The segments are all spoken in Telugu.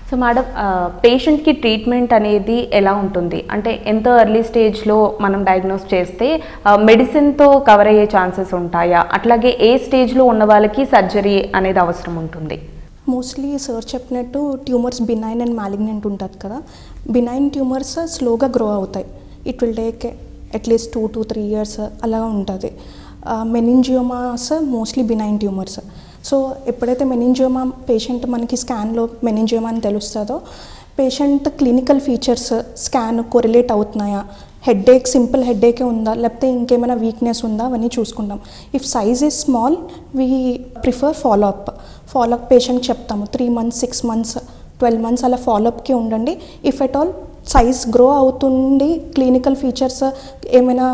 సో మేడం, పేషెంట్కి ట్రీట్మెంట్ అనేది ఎలా ఉంటుంది? అంటే ఎంత ఎర్లీ స్టేజ్లో మనం డయాగ్నోస్ చేస్తే మెడిసిన్తో కవర్ అయ్యే ఛాన్సెస్ ఉంటాయా? అట్లాగే ఏ స్టేజ్లో ఉన్న వాళ్ళకి సర్జరీ అనేది అవసరం ఉంటుంది? మోస్ట్లీ సార్ చెప్పినట్టు ట్యూమర్స్ బినైన్ అండ్ మాలిగ్నెంట్ ఉంటుంది కదా. బినైన్ ట్యూమర్స్ స్లోగా గ్రో అవుతాయి. It will take at least 2 to 3 years అలా ఉంటుంది. Meningiomas mostly benign tumours. So ఎప్పుడైతే మెనింజియోమా పేషెంట్ మనకి స్కాన్లో మెనింజియోమా అని తెలుస్తుందో, patient clinical features scan correlate అవుతున్నాయా, హెడ్ఏక్ సింపుల్ హెడ్ఏకే ఉందా లేకపోతే ఇంకేమైనా వీక్నెస్ ఉందా అవన్నీ చూసుకుంటాం. If size is small we prefer follow up patient చెప్తాము. 3 months 6 months 12 months అలా ఫాలోఅప్కి ఉండండి. If at all size grow అవుతుండి క్లినికల్ ఫీచర్స్ ఏమైనా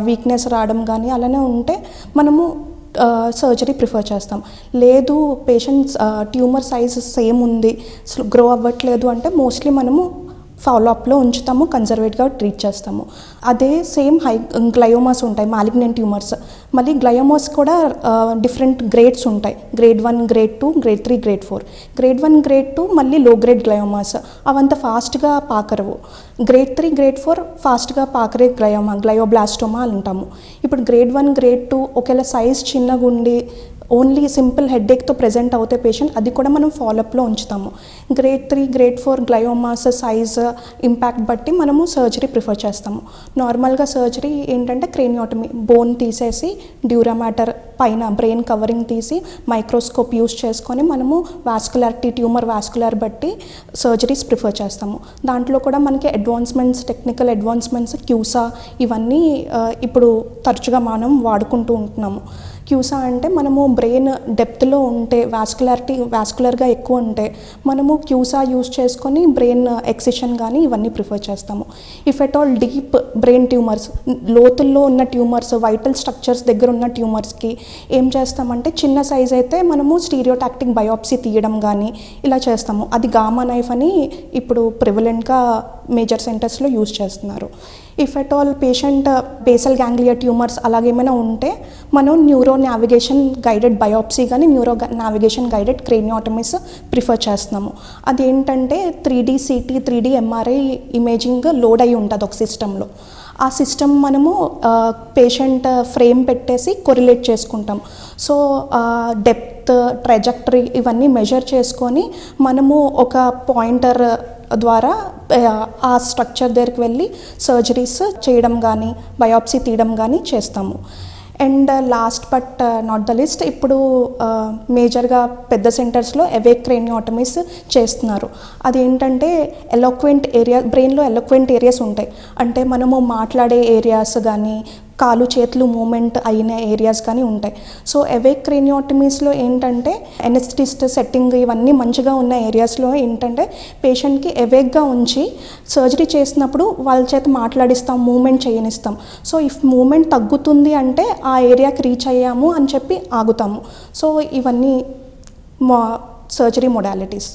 వీక్నెస్ రావడం కానీ అలానే ఉంటే మనము సర్జరీ ప్రిఫర్ చేస్తాం. లేదు పేషెంట్స్ ట్యూమర్ సైజ్ సేమ్ ఉంది, గ్రో అవ్వట్లేదు అంటే మోస్ట్లీ మనము ఫాలోఅప్లో ఉంచుతాము, కన్జర్వేట్గా ట్రీట్ చేస్తాము. అదే సేమ్ గ్లయోమాస్ ఉంటాయి, మాలిగ్నెంట్ ట్యూమర్స్. మళ్ళీ గ్లయోమాస్ కూడా డిఫరెంట్ గ్రేడ్స్ ఉంటాయి. Grade 1, grade 2, grade 3, grade 4. Grade 1, grade 2 మళ్ళీ లో గ్రేడ్ గ్లయోమాస్, అవంత ఫాస్ట్గా పాకరవు. గ్రేడ్ 3, గ్రేడ్ 4 ఫాస్ట్గా పాకరే గ్లయోబ్లాస్టోమా అని అంటాము. ఇప్పుడు గ్రేడ్ 1, గ్రేడ్ 2 ఒకవేళ సైజ్ చిన్నగా ఉండి ఓన్లీ సింపుల్ హెడ్ఏక్తో ప్రెజెంట్ అవుతే పేషెంట్, అది కూడా మనం ఫాలోఅప్లో ఉంచుతాము. Grade 3, grade 4 gliomas size impact బట్టి మనము సర్జరీ ప్రిఫర్ చేస్తాము. నార్మల్గా సర్జరీ ఏంటంటే క్రేనియోటమీ, బోన్ తీసేసి డ్యూరామాటర్ పైన బ్రెయిన్ కవరింగ్ తీసి మైక్రోస్కోప్ యూస్ చేసుకొని మనము వాస్కులారిటీ, ట్యూమర్ వాస్కులర్ బట్టి సర్జరీస్ ప్రిఫర్ చేస్తాము. దాంట్లో కూడా మనకి అడ్వాన్స్మెంట్స్, టెక్నికల్ అడ్వాన్స్మెంట్స్, క్యూసా ఇవన్నీ ఇప్పుడు తరచుగా మనం వాడుకుంటూ ఉంటున్నాము. క్యూసా అంటే మనము బ్రెయిన్ డెప్త్లో ఉంటే వాస్కులర్గా ఎక్కువ ఉంటే మనము క్యూసా యూస్ చేసుకొని బ్రెయిన్ ఎక్సిషన్ కానీ ఇవన్నీ ప్రిఫర్ చేస్తాము. If at all deep brain tumours, లోతుల్లో ఉన్న ట్యూమర్స్, వైటల్ స్ట్రక్చర్స్ దగ్గర ఉన్న ట్యూమర్స్కి ఏం చేస్తామంటే చిన్న సైజ్ అయితే మనము స్టీరియోటాక్టిక్ బయాప్సీ తీయడం కానీ ఇలా చేస్తాము. అది గామా నైఫ్ అని ఇప్పుడు ప్రివలెంట్గా మేజర్ సెంటర్స్లో యూజ్ చేస్తున్నారు. If at all patient basal ganglia tumours అలాగేమైనా ఉంటే మనం న్యూరో నావిగేషన్ గైడెడ్ బయాప్సీ కానీ neuro navigation guided craniotomies prefer చేస్తున్నాము. అదేంటంటే 3D CT 3D MRI imaging load అయి ఉంటుంది ఒక సిస్టంలో. ఆ సిస్టమ్ మనము పేషెంట్ ఫ్రేమ్ పెట్టేసి కొరిలేట్ చేసుకుంటాం. సో డెప్త్, ట్రాజెక్టరీ ఇవన్నీ మెజర్ చేసుకొని మనము ఒక పాయింటర్ ద్వారా ఆ స్ట్రక్చర్ దగ్గరికి వెళ్ళి సర్జరీస్ చేయడం కానీ బయాప్సీ తీయడం కానీ చేస్తాము. And last but not the list, ఇప్పుడు మేజర్గా పెద్ద సెంటర్స్లో అవేక్ క్రేనియోటమీస్ చేస్తున్నారు. అదేంటంటే ఎలోక్వెంట్ ఏరియా, బ్రెయిన్లో ఎలోక్వెంట్ ఏరియాస్ ఉంటాయి. అంటే మనము మాట్లాడే ఏరియాస్ కానీ కాలు చేతులు మూమెంట్ అయిన ఏరియాస్ కానీ ఉంటాయి. సో అవేక్ క్రేనియోటమీస్లో ఏంటంటే ఎనెస్థిస్ట్ సెట్టింగ్ ఇవన్నీ మంచిగా ఉన్న ఏరియాస్లో ఏంటంటే పేషెంట్కి అవేక్గా ఉంచి సర్జరీ చేసినప్పుడు వాళ్ళ చేత మాట్లాడిస్తాం, మూమెంట్ చేయనిస్తాం. సో ఇఫ్ మూమెంట్ తగ్గుతుంది అంటే ఆ ఏరియాకి రీచ్ అయ్యాము అని చెప్పి ఆగుతాము. సో ఇవన్నీ సర్జరీ మొడాలిటీస్.